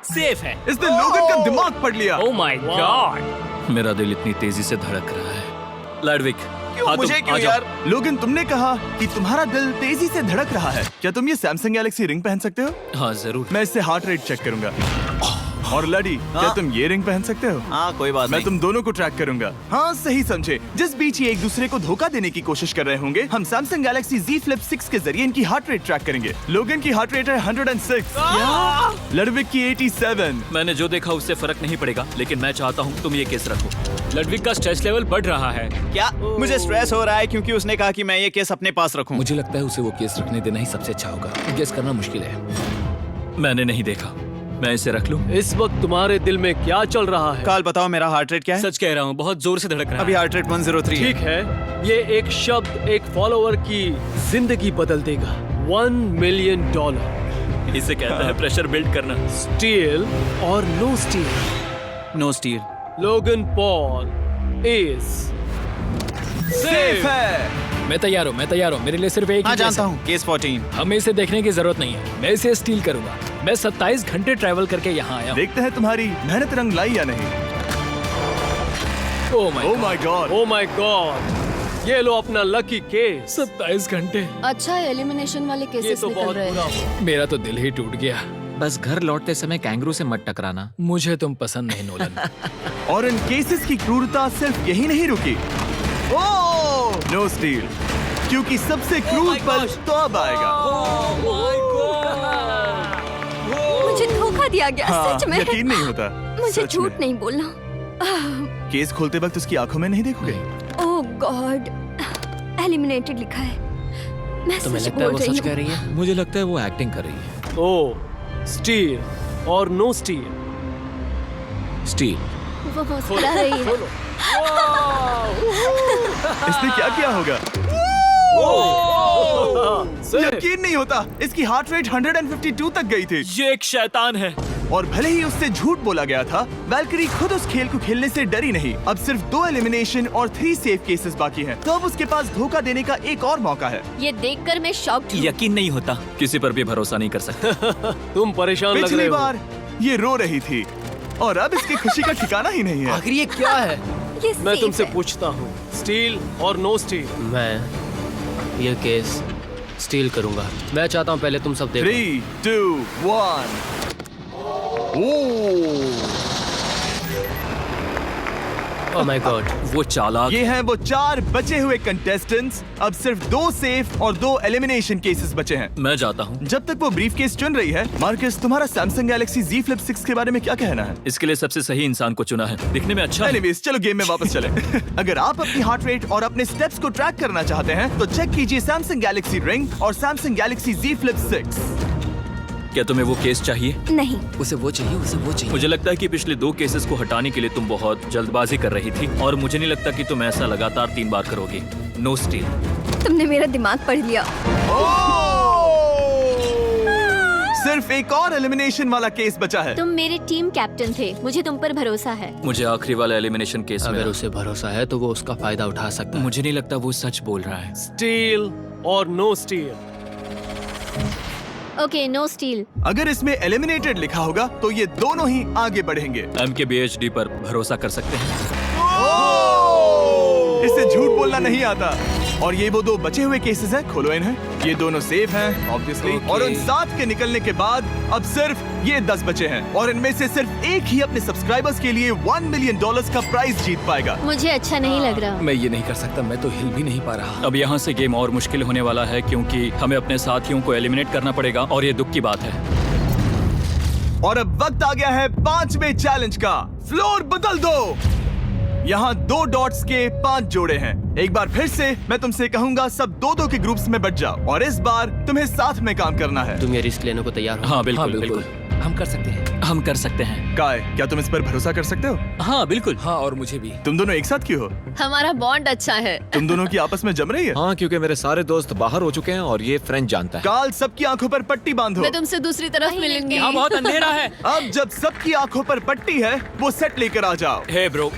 सेफ है। इसने लोगन का दिमाग पढ़ लिया। Oh my God. मेरा दिल इतनी तेजी से धड़क रहा है। लैडविक, क्यों मुझे क्यों यार? लोगन, तुमने कहा कि तुम्हारा दिल तेजी से धड़क रहा है। क्या तुम ये सैमसंग गैलेक्सी रिंग पहन सकते हो? हाँ जरूर। मैं इससे हार्ट रेट चेक करूंगा। और लड़ी, क्या तुम ये रिंग पहन सकते हो? हाँ, कोई बात मैं नहीं। तुम दोनों को ट्रैक करूंगा। हाँ, सही समझे। जिस बीच ये एक दूसरे को धोखा देने की कोशिश कर रहे होंगे, हम सैमसंग गैलेक्सी Z Flip 6 के जरिए इनकी हार्ट रेट ट्रैक करेंगे। लोगन की हार्ट रेट है 106, लडविक की 87। मैंने जो देखा उससे फर्क नहीं पड़ेगा, लेकिन मैं चाहता हूँ तुम ये केस रखो। लडविक का स्ट्रेस लेवल बढ़ रहा है। क्या? मुझे स्ट्रेस हो रहा है क्योंकि उसने कहा कि मैं ये केस अपने पास रखूं। मुझे लगता है उसे वो केस रखने देना ही सबसे अच्छा होगा। गेस करना मुश्किल है। मैंने नहीं देखा, मैं इसे रख लूं? इस वक्त तुम्हारे दिल में क्या चल रहा है? काल, बताओ मेरा हार्ट रेट क्या है? सच कह रहा हूँ, बहुत जोर से धड़क रहा है। अभी हार्ट रेट 103 ठीक है, ये एक शब्द एक फॉलोअर की जिंदगी बदल देगा। $1 मिलियन। इसे कहता है प्रेशर बिल्ड करना। स्टील और no steal? No steal. Logan Paul is safe है। मैं तैयार हूँ, मैं तैयार हूँ। मेरे लिए सिर्फ एक हाँ, ही केस जानता है। हूँ। केस 14। हमें इसे देखने की जरूरत नहीं है, मैं इसे स्टील करूंगा। मैं 27 घंटे ट्रैवल करके यहाँ आया हूँ। देखते हैं तुम्हारी मेहनत रंग लाई या नहीं। Oh my God. Oh my God, ये लो अपना लकी केस। 27 घंटे। अच्छा, एलिमिनेशन वाले ये केसेस तो निकल बहुत रहे बुरा हैं। हुआ। मेरा तो दिल ही टूट गया। बस घर लौटते समय कैंगरू से मत टकराना। मुझे तुम पसंद नहीं नोलन। और इन केसेस की क्रूरता सिर्फ यही नहीं रुकी। ओह, नो स्टील, क्योंकि सबसे क्रूर पल तो अब आएगा। मुझे धोखा दिया गया, हाँ, सच में। यकीन नहीं होता। मुझे सच झूठ में। नहीं बोलना। केस खोलते वक्त उसकी आंखों में नहीं देखोगे? ओह गॉड, एलिमिनेटेड लिखा है। मैं तुम्हें सच लगता है बोल वो रही सच कह हूँ। रही है? मुझे लगता है वो एक्टिंग कर रही है। ओ, स्टील और नो स्टील? स्टील। वो मुस्कुरा रही है। इसने क्या किया होगा? यकीन नहीं होता, इसकी हार्ट रेट 152 तक गई थी। ये एक शैतान है। और भले ही उससे झूठ बोला गया था, वैल्करी खुद उस खेल को खेलने से डरी नहीं। अब सिर्फ 2 एलिमिनेशन और 3 सेफ केसेस बाकी हैं। तो अब उसके पास धोखा देने का एक और मौका है। ये देखकर मैं शॉक्ड हूँ। यकीन नहीं होता, किसी पर भी भरोसा नहीं कर सकते। तुम परेशान लग रहे पिछली हो। बार ये रो रही थी और अब इसकी खुशी का ठिकाना ही नहीं है। आखिर ये क्या है? ये मैं सेफ तुमसे है। पूछता हूँ, स्टील और नो स्टील? मैं ये केस स्टील करूंगा। मैं चाहता हूं पहले तुम सब देखो। 3, 2, 1। ओह माय गॉड, वो चालाक। ये हैं वो 4 बचे हुए कंटेस्टेंट्स। अब सिर्फ 2 सेफ और 2 एलिमिनेशन केसेस बचे हैं। मैं जाता हूँ। जब तक वो ब्रीफकेस चुन रही है, मार्कस, तुम्हारा सैमसंग गैलेक्सी Z Flip 6 के बारे में क्या कहना है? इसके लिए सबसे सही इंसान को चुना है। दिखने में अच्छा है। एनीवेज, चलो गेम में वापस चलें। अगर आप अपनी हार्ट रेट और अपने स्टेप्स को ट्रैक करना चाहते हैं, तो चेक कीजिए सैमसंग गैलेक्सी रिंग और सैमसंग गैलेक्सी Z Flip 6। क्या तुम्हें वो केस चाहिए? नहीं। उसे वो चाहिए, उसे वो चाहिए। मुझे लगता है कि पिछले 2 केसेस को हटाने के लिए तुम बहुत जल्दबाजी कर रही थी, और मुझे नहीं लगता कि तुम ऐसा लगातार 3 बार करोगी। No steal. तुमने मेरा दिमाग पढ़ लिया। सिर्फ एक और एलिमिनेशन वाला केस बचा है। तुम मेरे टीम कैप्टन थे, मुझे तुम पर भरोसा है। मुझे आखिरी वाला एलिमिनेशन केस में अगर उसे भरोसा है तो वो उसका फायदा उठा सकता है। मुझे नहीं लगता वो सच बोल रहा है। स्टील और no steal? Okay, no steal. अगर इसमें एलिमिनेटेड लिखा होगा तो ये दोनों ही आगे बढ़ेंगे। MKBHD पर भरोसा कर सकते हैं। इसे झूठ बोलना नहीं आता। और ये वो 2 बचे हुए केसेस हैं, खोलो इन्हें। ये दोनों सेफ हैं ऑब्वियसली। और उन 7 के निकलने के बाद अब सिर्फ ये 10 बचे हैं, और इनमें से सिर्फ एक ही अपने सब्सक्राइबर्स के लिए $1 मिलियन का प्राइज जीत पाएगा। मुझे अच्छा नहीं लग रहा। मैं ये नहीं कर सकता, मैं तो हिल भी नहीं पा रहा। अब यहाँ से गेम और मुश्किल होने वाला है, क्योंकि हमें अपने साथियों को एलिमिनेट करना पड़ेगा, और ये दुख की बात है। और अब वक्त आ गया है 5वें चैलेंज का। फ्लोर बदल दो। यहाँ 2 डॉट्स के 5 जोड़े हैं। एक बार फिर से मैं तुमसे कहूंगा, सब 2-2 के ग्रुप्स में बट जाओ और इस बार तुम्हें साथ में काम करना है। तुम ये रिस्क लेने को तैयार हो? हाँ बिल्कुल बिल्कुल। हम कर सकते हैं। हम कर सकते हैं। काय, क्या तुम इस पर भरोसा कर सकते हो? हाँ बिल्कुल। हाँ, और मुझे भी। तुम दोनों एक साथ क्यों हो? हमारा बॉन्ड अच्छा है। तुम दोनों की आपस में जम रही है? हाँ, क्योंकि मेरे सारे दोस्त बाहर हो चुके हैं और ये फ्रेंच जानता है। काल, सबकी आंखों पर पट्टी बांधो। मैं तुमसे दूसरी तरफ मिलूंगी। यहाँ बहुत अंधेरा है। अब जब सबकी आंखों पर पट्टी है, वो सेट लेकर आ जाओ। हे ब्रो,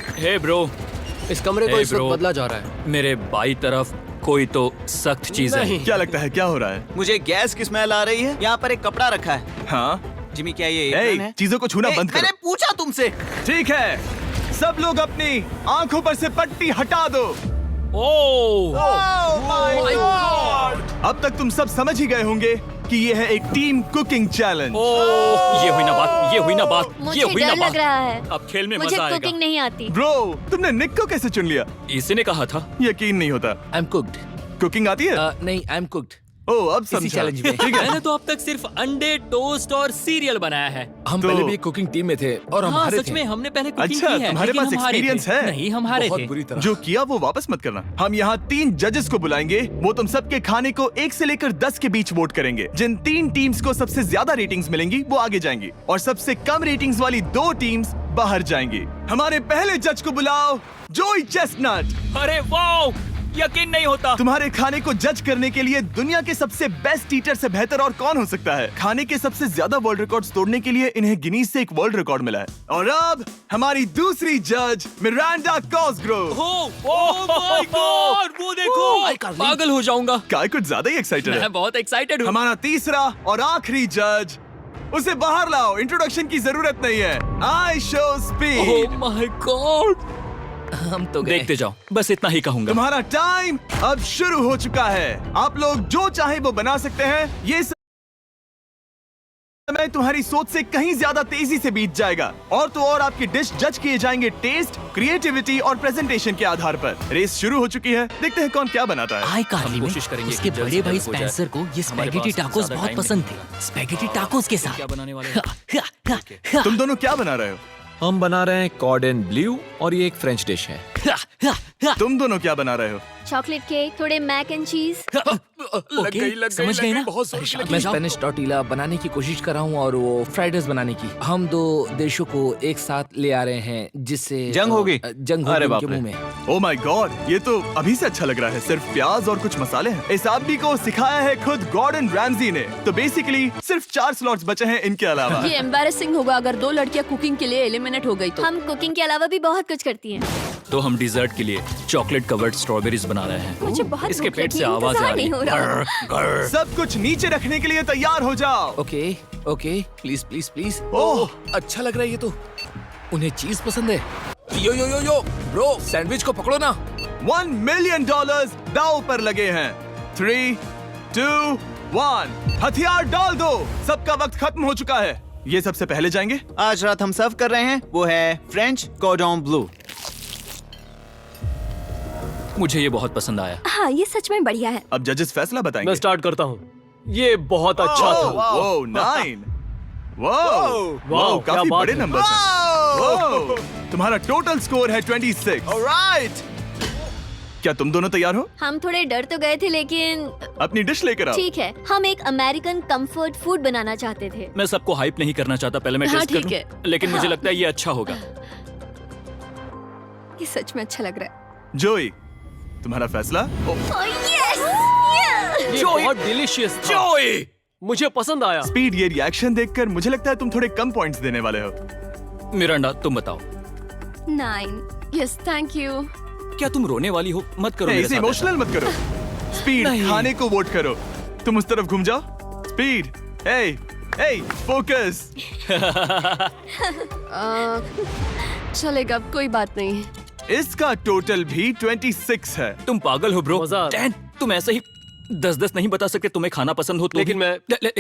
इस कमरे को Hey, इस वक्त bro. बदला जा रहा है। मेरे बाई तरफ कोई तो सख्त चीज है। क्या लगता है क्या हो रहा है? मुझे गैस की स्मेल आ रही है। यहाँ पर एक कपड़ा रखा है। हाँ जिमी, क्या ये ए, एप्रन है? चीजों को छूना बंद मैंने करो। पूछा तुमसे। ठीक है, सब लोग अपनी आंखों पर से पट्टी हटा दो। अब तक तुम सब समझ ही गए होंगे कि ये है एक टीम कुकिंग चैलेंज। ये हुई ना बात। मुझे डर लग रहा है। अब खेल में मुझे मजा आएगा। कुकिंग नहीं आती। ब्रो, तुमने निक को कैसे चुन लिया? इसी ने कहा था। यकीन नहीं होता। I am cooked. कुकिंग आती है? नहीं, आई एम कुक्ड। ओह, अब इसी समझा। चैलेंज में। ठीक है। मैंने तो अब तक सिर्फ अंडे, टोस्ट और सीरियल बनाया है। हम तो- पहले भी कुकिंग टीम में थे और हम हाँ हारे सच थे। में हमने पहले कुकिंग अच्छा, की है। तुम्हारे लेकिन पास हम हारे थे। experience है? नहीं, हम हारे बहुत थे। बुरी तरह। जो किया वो वापस मत करना। हम यहाँ 3 जजेस को बुलाएंगे। वो तुम सबके खाने को 1 से लेकर 10 के बीच वोट करेंगे। जिन 3 टीम्स को सबसे ज्यादा रेटिंग्स मिलेंगी वो आगे जाएंगी और सबसे कम रेटिंग्स वाली 2 टीम्स बाहर जाएंगी। हमारे पहले जज को बुलाओ, जोई चेस्टनट। अरे वाओ, यकीन नहीं होता। तुम्हारे खाने को जज करने के लिए दुनिया के सबसे बेस्ट ईटर से बेहतर और कौन हो सकता है? खाने के सबसे ज्यादा वर्ल्ड रिकॉर्ड्स तोड़ने के लिए इन्हें गिनीज से एक वर्ल्ड रिकॉर्ड मिला है। और अब हमारी दूसरी जज मिरांडा कॉसग्रोव। ओह माय गॉड, वो देखो। पागल हो जाऊंगा। काय कुछ ज्यादा ही एक्साइटेड है। मैं बहुत एक्साइटेड हूँ। हमारा तीसरा और आखिरी जज, उसे बाहर लाओ। इंट्रोडक्शन की जरूरत नहीं है। I show speed. Oh my God. हम तो गए। देखते जाओ, बस इतना ही कहूंगा। तुम्हारा टाइम अब शुरू हो चुका है। आप लोग जो चाहे वो बना सकते हैं। ये समय तुम्हारी सोच से कहीं ज्यादा तेजी से बीत जाएगा। और तो और आपकी डिश जज किए जाएंगे टेस्ट, क्रिएटिविटी और प्रेजेंटेशन के आधार पर। रेस शुरू हो चुकी है। देखते हैं कौन क्या बनाता है। आई कार्ली में कोशिश करेंगे उसके कि जल्द बड़े से भाई जल्द हो जाए। स्पेंसर को ये हमारे स्पैगेटी पास टाकोस ज्यादा बहुत टाइम पसंद नहीं थे। स्पैगेटी टाकोस के साथ क्या बनाने वाले हो? तुम दोनों क्या बना रहे हो? हम बना रहे हैं कॉर्डन ब्लू और ये एक फ्रेंच डिश है। तुम दोनों क्या बना रहे हो? चॉकलेट केक, थोड़े मैक एंड चीज। समझ गए ना? बहुत जोर अरे की शाबाश, मैं जाओ। स्पेनिश टॉर्टिला बनाने की कोशिश कर रहा हूँ और वो फ्राइड राइस बनाने की। हम 2 देशों को एक साथ ले आ रहे हैं जिससे जंग होगी? जंग अरे होगी बाप उनके रे। मुंह में। ओह माय गॉड, ये तो अभी से अच्छा लग रहा है। सिर्फ प्याज और कुछ मसाले हैं। इस आदमी को सिखाया है खुद गॉर्डन रैमजी ने। तो बेसिकली सिर्फ 4 स्लॉट्स बचे हैं इनके अलावा। ये एम्बैरेसिंग होगा अगर 2 लड़कियां कुकिंग के लिए एलिमिनेट हो गई तो। हम कुकिंग के अलावा भी बहुत कुछ करती हैं। तो हम डिजर्ट के लिए चॉकलेट कवर्ड स्ट्रॉबेरीज बना रहे हैं। मुझे बहुत इसके भूख पेट लगी से है, आवाज आ इंतजार रही नहीं हो रहा। है। सब कुछ नीचे रखने के लिए तैयार हो जाओ। Okay okay, please please please. Oh, अच्छा लग रहा है ये तो। उन्हें चीज पसंद है। यो यो यो यो ब्रो, सैंडविच को पकड़ो ना। $1 मिलियन दांव पर लगे हैं। 3, 2, 1, हथियार डाल दो। सबका वक्त खत्म हो चुका है। ये सबसे पहले जाएंगे। आज रात हम सर्व कर रहे हैं वो है फ्रेंच कॉर्डन ब्लू। मुझे ये बहुत पसंद आया। हाँ, ये सच में बढ़िया है। अब जजेस फैसला बताएंगे। मैं स्टार्ट करता हूँ। ये बहुत अच्छा था। वो 9। वाओ, वाओ, क्या काफी बात बड़े है। नंबर हैं। तुम्हारा टोटल स्कोर है 26। ऑलराइट। क्या तुम दोनों तैयार हो? हम थोड़े डर तो गए थे लेकिन अपनी डिश लेकर आओ। ठीक है। हम एक अमेरिकन कंफर्ट फूड बनाना चाहते थे। मैं सबको हाइप नहीं करना चाहता, पहले मैं हाँ, टेस्ट ठीक करूं। लेकिन मुझे लगता है ये अच्छा होगा। ये सच में अच्छा लग रहा है। जोई, तुम्हारा फैसला? ये बहुत डिलीशियस था। मुझे पसंद आया। स्पीड, ये रिएक्शन देखकर मुझे लगता है तुम थोड़े कम पॉइंट्स देने वाले हो। मिरांडा, तुम बताओ। 9। Yes, thank you. क्या तुम रोने वाली हो? मत करो मेरे इसे साथ इमोशनल मत करो। स्पीड, नहीं। खाने को वोट करो। तुम उस तरफ घूम जाओ। स्पीड, ए, फोकस। चलेगा, कोई बात नहीं। इसका टोटल भी 26 है। तुम पागल हो ब्रो। मजा आ रहा है। 10, तुम ऐसे ही 10-10 नहीं बता सकते। तुम्हें खाना पसंद हो तो लेकिन भी- मैं- ले।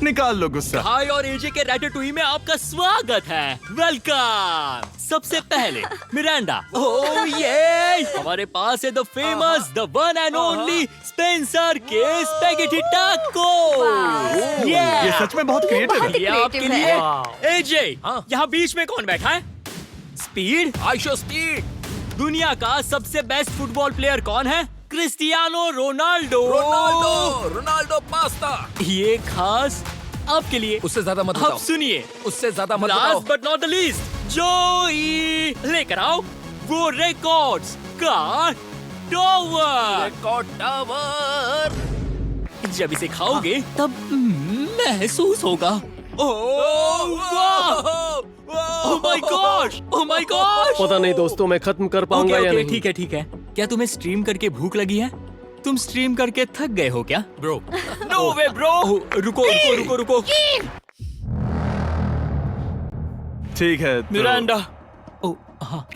निकाल लो गुस्सा। हाय और एजे के रैटाटुई में आपका स्वागत है। वेलकम। सबसे पहले मिरांडा। ओह ये हमारे पास है the famous, the one and only Spencer के स्पैगेटी टाको। ये सच में बहुत क्रिएटिव है। ये आपके creative लिए। एजे, यहाँ बीच में कौन बैठा है? स्पीड? I show speed. दुनिया का सबसे बेस्ट फुटबॉल प्लेयर कौन है? Cristiano Ronaldo. Ronaldo pasta. ये खास आपके लिए। उससे ज्यादा मत अब बताओ। सुनिए, उससे ज्यादा मत बताओ। Last but not the least, जोई लेकर आओ वो रिकॉर्ड्स का टावर। Record tower. जब इसे खाओगे तब महसूस होगा। Oh my gosh, oh my gosh. पता नहीं दोस्तों, मैं खत्म कर पाऊंगा या नहीं। ठीक है ठीक है। क्या तुम्हें स्ट्रीम करके भूख लगी है? तुम स्ट्रीम करके थक गए हो क्या? Bro, no way bro. रुको रुको रुको रुको। ठीक है तो... मिरांडा। ओह हाँ,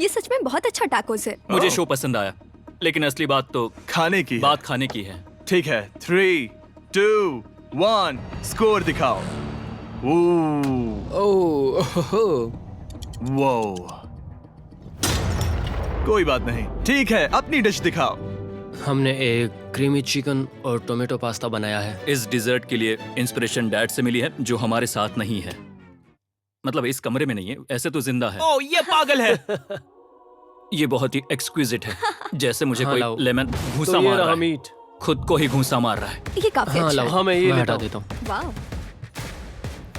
ये सच में बहुत अच्छा टाकोस है। मुझे शो पसंद आया, लेकिन असली बात तो खाने की बात खाने की है। ठीक है, 3, 2, 1 स्कोर दिखाओ। वो कोई बात नहीं। ठीक है, अपनी डिश दिखाओ। हमने एक क्रीमी चिकन और टोमेटो पास्ता बनाया है। इस डिजर्ट के लिए इंस्पिरेशन डैड से मिली है, जो हमारे साथ नहीं है। मतलब इस कमरे में नहीं है, ऐसे तो जिंदा है। ओह ये पागल है। ये बहुत ही एक्सक्विजिट है, जैसे मुझे हाँ, कोई लाओ। लेमन घूंसा तो ये मार रहा रहा है। मीट। खुद को ही घूंसा मार रहा है। ये काफी हाँ अच्छा लाओ, है। हाँ मैं ये मैं लेता हटा देता हूँ। वाह।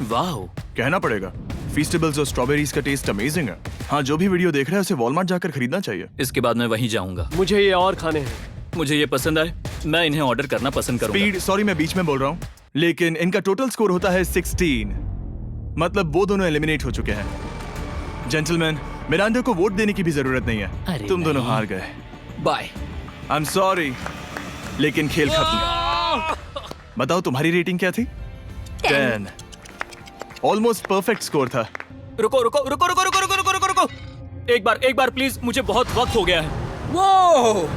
वाह, कहना पड़ेगा, फीस्टेबल्स और स्ट्रॉबेरीज का टेस्ट अमेजिंग है। हाँ, जो भी वीडियो देख रहा है उसे वॉलमार्ट जाकर खरीदना चाहिए। इसके बाद मैं वहीं जाऊंगा। मुझे ये और खाने हैं। मुझे ये पसंद आए, मैं इन्हें ऑर्डर करना पसंद करूंगा। स्पीड, सॉरी मैं बीच में बोल रहा हूँ, लेकिन इनका टोटल स्कोर होता है 16। मतलब वो दोनों एलिमिनेट हो चुके हैं। जेंटलमैन, मिरांडा को वोट देने की भी जरूरत नहीं है। तुम दोनों हार गए। बाय। आई एम सॉरी, लेकिन खेल खत्म। बताओ तुम्हारी रेटिंग क्या थी? 10। ऑलमोस्ट परफेक्ट स्कोर था। रुको रुको रुको रुको रुको रुको रुको रुको रुको एक बार प्लीज, मुझे बहुत वक्त हो गया है।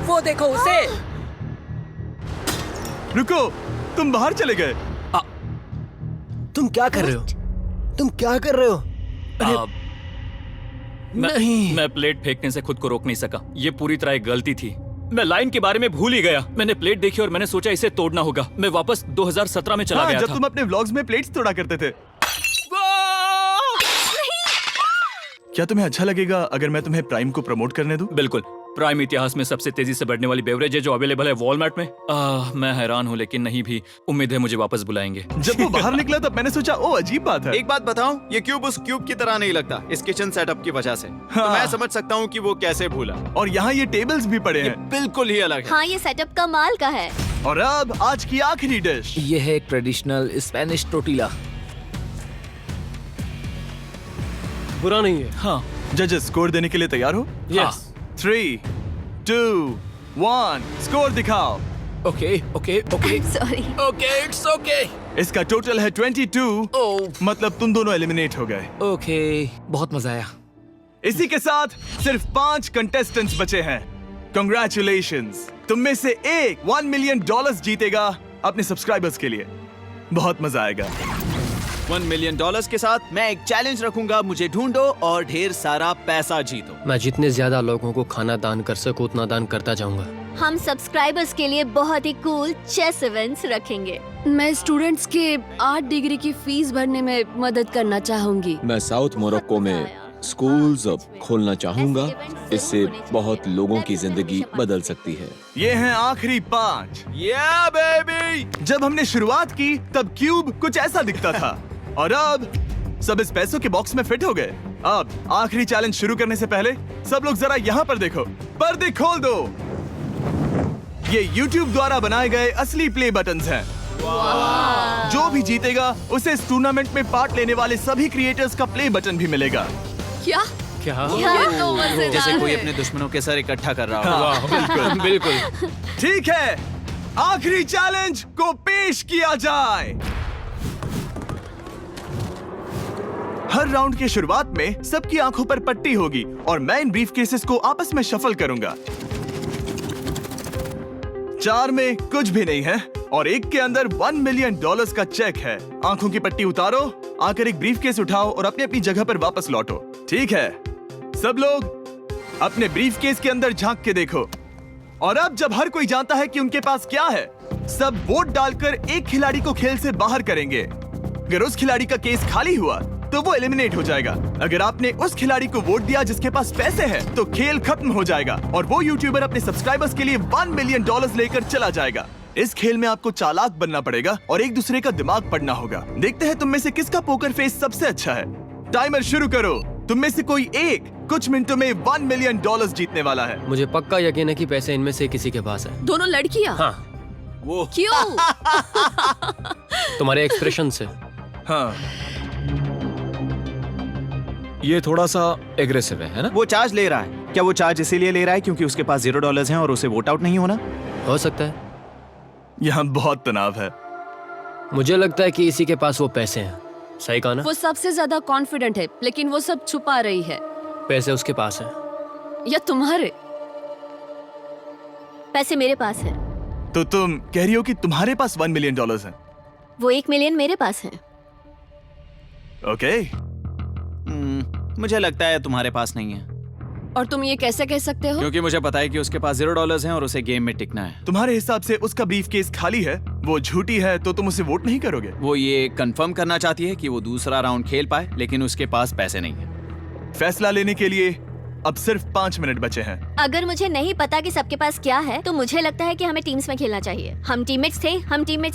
वो देखो उसे। रुको, तुम बाहर चले गए। तुम क्या कर रहे हो? तुम क्या कर रहे हो? मैं प्लेट फेंकने से खुद को रोक नहीं सका। ये पूरी तरह एक गलती थी। मैं लाइन के बारे में भूल ही गया। मैंने प्लेट देखी और मैंने सोचा इसे तोड़ना होगा। मैं वापस 2017 में चला हाँ, गया जब था। तुम अपने व्लॉग्स में प्लेट्स तोड़ा करते थे। क्या तुम्हें अच्छा लगेगा अगर मैं तुम्हें प्राइम को प्रमोट करने दूं? बिल्कुल। प्राइम इतिहास में सबसे तेजी से बढ़ने वाली बेवरेज है जो अवेलेबल है वॉलमार्ट में। मैं हैरान हूँ, लेकिन नहीं भी। उम्मीद है मुझे वापस बुलाएंगे। जब वो बाहर निकला तब मैंने सोचा ओ अजीब बात है। एक बात बताऊं, ये क्यूब उस क्यूब की तरह नहीं लगता इस किचन सेटअप की वजह से। तो मैं समझ सकता हूँ कि वो कैसे भूला। और यहाँ ये टेबल्स भी पड़े हैं। बिल्कुल ही अलग है। हाँ, ये सेटअप कमाल का है। और अब आज की आखिरी डिश। ये है एक ट्रेडिशनल स्पेनिश टोटीला। बुरा नहीं है। हाँ। जजेस, स्कोर देने के लिए तैयार हो? यस। 3, 2, 1 स्कोर दिखाओ। Okay okay okay sorry. Okay, it's okay. इसका टोटल है 22। मतलब तुम दोनों एलिमिनेट हो गए। ओके, बहुत मजा आया। इसी के साथ सिर्फ 5 कंटेस्टेंट्स बचे हैं। कंग्रेचुलेशंस, तुम में से एक $1 मिलियन जीतेगा अपने सब्सक्राइबर्स के लिए। बहुत मजा आएगा। $1 मिलियन के साथ मैं एक चैलेंज रखूंगा, मुझे ढूंढो और ढेर सारा पैसा जीतो। मैं जितने ज्यादा लोगों को खाना दान कर सकूं उतना दान करता जाऊंगा। हम सब्सक्राइबर्स के लिए बहुत ही कूल चेस इवेंट्स रखेंगे। मैं स्टूडेंट्स के 8 डिग्री की फीस भरने में मदद करना चाहूंगी। मैं साउथ मोरक्को में स्कूल्स खोलना चाहूंगा। इससे बहुत लोगों की जिंदगी बदल सकती है। ये हैं आखिरी 5। या बेबी। जब हमने शुरुआत की तब क्यूब कुछ ऐसा दिखता था और अब सब इस पैसों के बॉक्स में फिट हो गए। अब आखिरी चैलेंज शुरू करने से पहले सब लोग जरा यहाँ पर देखो। पर्दे खोल दो। ये YouTube द्वारा बनाए गए असली प्ले बटन्स हैं। जो भी जीतेगा उसे इस टूर्नामेंट में पार्ट लेने वाले सभी क्रिएटर्स का प्ले बटन भी मिलेगा। क्या? क्या? ये तो मजेदार जैसे कोई है। अपने दुश्मनों के सर इकट्ठा कर रहा हो। हाँ, बिल्कुल बिल्कुल। ठीक है, आखिरी चैलेंज को पेश किया जाए। हर राउंड की शुरुआत में सबकी आंखों पर पट्टी होगी और मैं इन ब्रीफ केसेस को आपस में शफल करूंगा। 4 में कुछ भी नहीं है और एक के अंदर $1 मिलियन का चेक है। आंखों की पट्टी उतारो, आकर एक ब्रीफ केस उठाओ और अपनी अपनी जगह पर वापस लौटो। ठीक है, सब लोग अपने ब्रीफ केस के अंदर झांक के देखो। और अब जब हर कोई जानता है कि उनके पास क्या है, सब वोट डालकर एक खिलाड़ी को खेल से बाहर करेंगे। अगर उस खिलाड़ी का केस खाली हुआ तो वो एलिमिनेट हो जाएगा। अगर आपने उस खिलाड़ी को वोट दिया जिसके पास पैसे हैं, तो खेल खत्म हो जाएगा और वो यूट्यूबर अपने सब्सक्राइबर्स के लिए $1 मिलियन लेकर चला जाएगा। इस खेल में आपको चालाक बनना पड़ेगा और एक दूसरे का दिमाग पढ़ना होगा। देखते हैं तुम में से किसका पोकर फेस सबसे अच्छा है। टाइमर शुरू करो। तुम में से कोई एक कुछ मिनटों में $1 मिलियन जीतने वाला है। मुझे पक्का यकीन है कि पैसे इनमें से किसी के पास है। दोनों लड़कियां? हाँ। वो क्यों? तुम्हारे एक्सप्रेशन से। हाँ। ये थोड़ा सा एग्रेसिव है ना? वो चार्ज ले रहा है। क्या वो चार्ज इसीलिए ले रहा है क्योंकि उसके पास $0 हैं और उसे वोट आउट नहीं होना? हो सकता है। यहाँ बहुत तनाव है। मुझे लगता है कि इसी के पास वो पैसे हैं। सही कहा ना? वो सबसे ज्यादा कॉन्फिडेंट है, लेकिन वो सब छुपा रही है। पैसे उसके पास हैं। या तुम्हारे? पैसे मेरे पास हैं। तो तुम कह रही हो कि तुम्हारे पास $1 मिलियन है? वो 1 मिलियन मेरे पास है। ओके। मुझे लगता है तुम्हारे पास नहीं है। और तुम ये कैसे कह सकते हो? क्योंकि मुझे पता है कि उसके पास $0 हैं और उसे गेम में टिकना है। तुम्हारे हिसाब से उसका ब्रीफ केस खाली है, वो झूठी है, तो तुम उसे वोट नहीं करोगे? वो ये कंफर्म करना चाहती है कि वो दूसरा राउंड खेल पाए, लेकिन उसके पास पैसे नहीं है। फैसला लेने के लिए अब सिर्फ 5 मिनट बचे हैं। अगर मुझे नहीं पता कि सबके पास क्या है, तो मुझे लगता है कि हमें टीम्स में खेलना चाहिए। हम टीममेट्स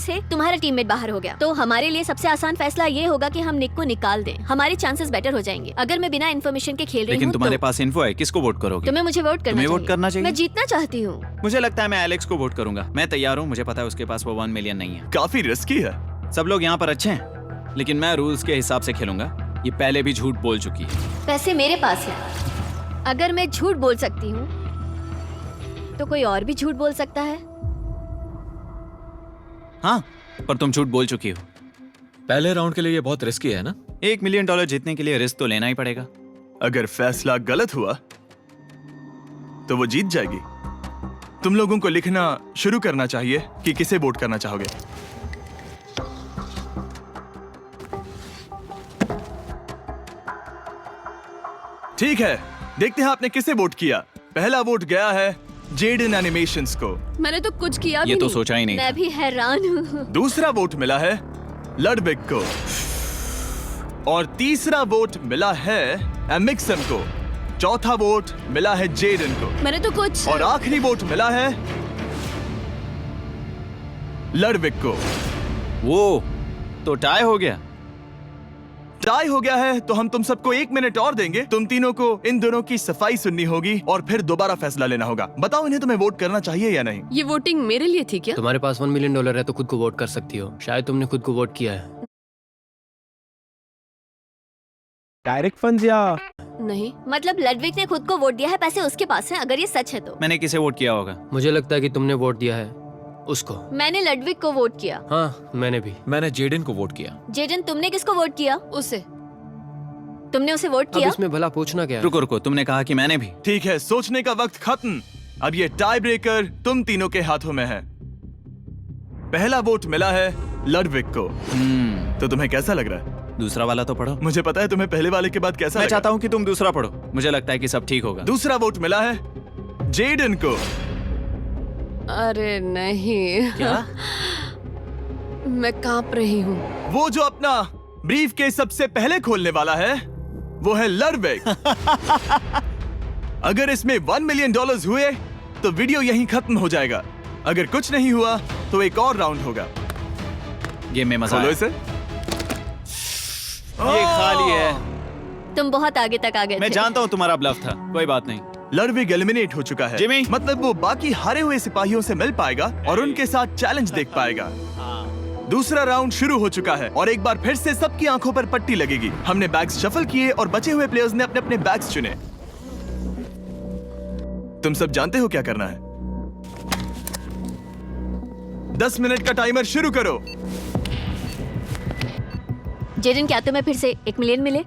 थे, तुम्हारा टीममेट बाहर हो गया, तो हमारे लिए सबसे आसान फैसला ये होगा कि हम निक को निकाल दें। हमारे चांसेस बेटर हो जाएंगे। अगर मैं बिना इन्फॉर्मेशन के खेल रही हूँ, लेकिन तुम्हारे पास इन्फो है, किसको वोट करोगे? तुम्हें मुझे वोट करना तुम्हें वोट करना चाहिए। मैं जीतना चाहती हूँ। मुझे लगता है मैं एलेक्स को वोट करूंगा। मैं तैयार हूँ। मुझे पता है उसके पास वो 1 मिलियन नहीं है। काफी रिस्की है। सब लोग यहाँ पर अच्छे हैं, लेकिन मैं रूल्स के हिसाब से खेलूंगा। ये पहले भी झूठ बोल चुकी है। पैसे मेरे पास है। अगर मैं झूठ बोल सकती हूँ, तो कोई और भी झूठ बोल सकता है। हाँ, पर तुम झूठ बोल चुकी हो। पहले राउंड के लिए ये बहुत रिस्की है ना? $1 मिलियन जीतने के लिए रिस्क तो लेना ही पड़ेगा। अगर फैसला गलत हुआ, तो वो जीत जाएगी। तुम लोगों को लिखना शुरू करना चाहिए कि किसे वोट करना चाहोगे। ठीक है, देखते हैं आपने किसे वोट किया। पहला वोट गया है जेडन एनिमेशंस को। मैंने तो कुछ किया भी ये तो नहीं। सोचा ही नहीं। मैं भी हैरान हूँ। दूसरा वोट मिला है लडविक को और तीसरा वोट मिला है एमिक्सन को। चौथा वोट मिला है जेडन को। मैंने तो कुछ। और आखिरी वोट मिला है लडविक को। वो तो टाई हो गया। टाई हो गया है तो हम तुम सबको 1 मिनट और देंगे। तुम तीनों को इन दोनों की सफाई सुननी होगी और फिर दोबारा फैसला लेना होगा। बताओ इन्हें तुम्हें वोट करना चाहिए या नहीं। ये वोटिंग मेरे लिए थी क्या? तुम्हारे पास $1 मिलियन है तो खुद को वोट कर सकती हो। शायद तुमने खुद को वोट किया है। डायरेक्ट फंड्स या नहीं, मतलब लडविक ने खुद को वोट दिया है, पैसे उसके पास हैं। अगर ये सच है तो मैंने किसे वोट किया होगा? मुझे लगता है कि तुमने वोट दिया है उसको। मैंने लडविक को वोट किया। हाँ, मैंने भी। मैंने जेडन को वोट किया। जेडन, तुमने किसको वोट किया? उसे। तुमने उसे वोट किया? अब इसमें भला पूछना क्या है? रुको रुको, तुमने कहा कि मैंने भी। ठीक है, सोचने का वक्त खत्म। अब ये टाई ब्रेकर तुम तीनों के हाथों में है। पहला वोट मिला है लडविक को। तो तुम्हें कैसा लग रहा है? दूसरा वाला तो पढ़ो। मुझे पता है तुम्हें पहले वाले के बाद कैसा मैं लगा। चाहता हूँ कि तुम दूसरा पढ़ो। मुझे लगता है कि सब ठीक होगा। दूसरा वोट मिला है जेडन को। अरे नहीं। क्या? मैं कांप रही हूँ। वो जो अपना ब्रीफ के सबसे पहले खोलने वाला है, वो है लडविक। अगर इसमें $1 मिलियन हुए, तो वीडियो यहीं खत्म हो जाएगा। अगर कुछ नहीं हुआ, तो एक और राउंड होगा। गेम में मजा खोलो आया। इसे। ये खाली है। तुम बहुत आगे तक आ गए मैं थे। जानता हूँ तुम्हारा ब्लफ था, कोई बात नहीं। लडविक एलिमिनेट हो चुका है। जिमी, मतलब वो बाकी हारे हुए सिपाहियों से मिल पाएगा और उनके साथ चैलेंज देख पाएगा। दूसरा राउंड शुरू हो चुका है और एक बार फिर से सबकी आंखों पर पट्टी लगेगी। हमने बैग्स शफल किए और बचे हुए प्लेयर्स ने अपने अपने बैग्स चुने। तुम सब जानते हो क्या करना है। 10 मिनट का टाइमर शुरू करो। जेडन, क्या तुम्हें फिर से 1 मिलियन मिले?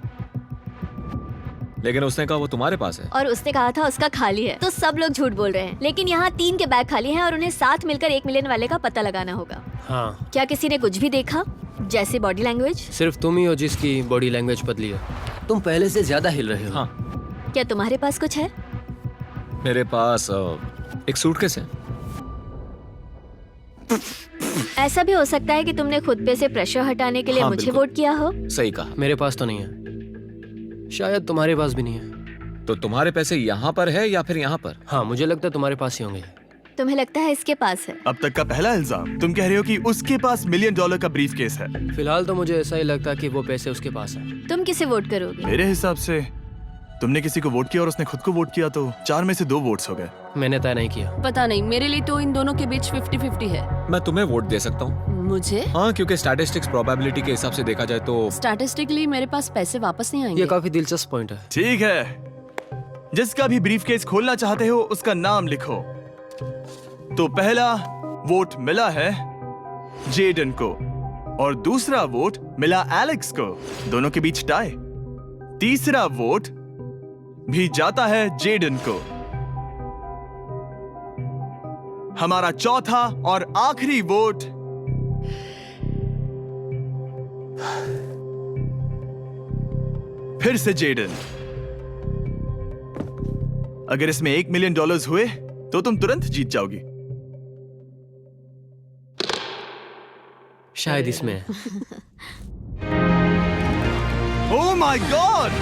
लेकिन उसने कहा वो तुम्हारे पास है। और उसने कहा था उसका खाली है। तो सब लोग झूठ बोल रहे हैं। लेकिन यहाँ 3 के बैग खाली हैं और उन्हें साथ मिलकर 1 मिलियन वाले का पता लगाना होगा। हाँ। क्या किसी ने कुछ भी देखा, जैसे बॉडी लैंग्वेज? सिर्फ तुम ही हो जिसकी बॉडी लैंग्वेज बदली है। तुम पहले से ज्यादा हिल रहे हो। हाँ। क्या तुम्हारे पास कुछ है? मेरे पास एक सूटकेस है। ऐसा भी हो सकता है कि तुमने खुद पे से प्रेशर हटाने के लिए हाँ, मुझे बिल्कुल। वोट किया हो। सही कहा। मेरे पास तो नहीं है, शायद तुम्हारे पास भी नहीं है। तो तुम्हारे पैसे यहाँ पर है या फिर यहाँ पर? हाँ, मुझे लगता है तुम्हारे पास ही होंगे। तुम्हें लगता है इसके पास है? अब तक का पहला इल्जाम। तुम कह रहे हो कि उसके पास $1 मिलियन का ब्रीफ केस है। फिलहाल तो मुझे ऐसा ही लगता है कि वो पैसे उसके पास है। तुम किसे वोट करोगे? मेरे हिसाब से तुमने किसी को वोट किया और उसने खुद को वोट किया, तो 4 में से 2 वोट्स हो गए। मैंने तय नहीं किया। पता नहीं, मेरे लिए तो इन दोनों के बीच 50-50 है। मैं तुम्हें वोट दे सकता हूँ। मुझे? हाँ, क्योंकि स्टैटिस्टिक्स प्रोबेबिलिटी के हिसाब से देखा जाए तो स्टैटिस्टिकली मेरे पास पैसे वापस नहीं आएंगे। ये काफी दिलचस्प पॉइंट है। ठीक है, जिसका भी ब्रीफ केस खोलना चाहते हो उसका नाम लिखो। तो पहला वोट मिला है जेडन को और दूसरा वोट मिला एलेक्स को। दोनों के बीच टाई। तीसरा वोट भी जाता है जेडन को। हमारा चौथा और आखिरी वोट फिर से जेडन। अगर इसमें $1 मिलियन हुए तो तुम तुरंत जीत जाओगी। शायद इसमें है। Oh my God!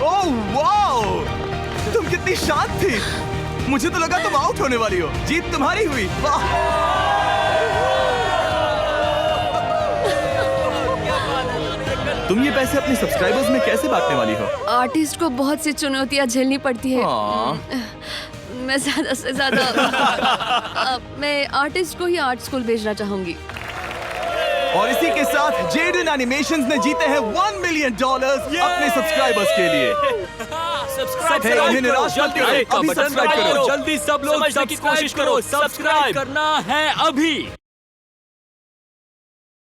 Oh wow! तुम कितनी शांत थी। मुझे तो लगा तुम आउट होने वाली हो। जीत तुम्हारी हुई। वाह! तुम ये पैसे अपने सब्सक्राइबर्स में कैसे बांटने वाली हो? आर्टिस्ट को बहुत सी चुनौतियां झेलनी पड़ती है। मैं ज्यादा से ज्यादा मैं आर्टिस्ट को ही आर्ट स्कूल भेजना चाहूंगी। और इसी के साथ जेडन एनिमेशंस ने जीते हैं $1 मिलियन अपने सब्सक्राइबर्स के लिए। सब्सक्राइब उन्हें निराश मत करो, अभी सब्सक्राइब करो। जल्दी सब लोग समझने की कोशिश करो, सब्सक्राइब करना है अभी।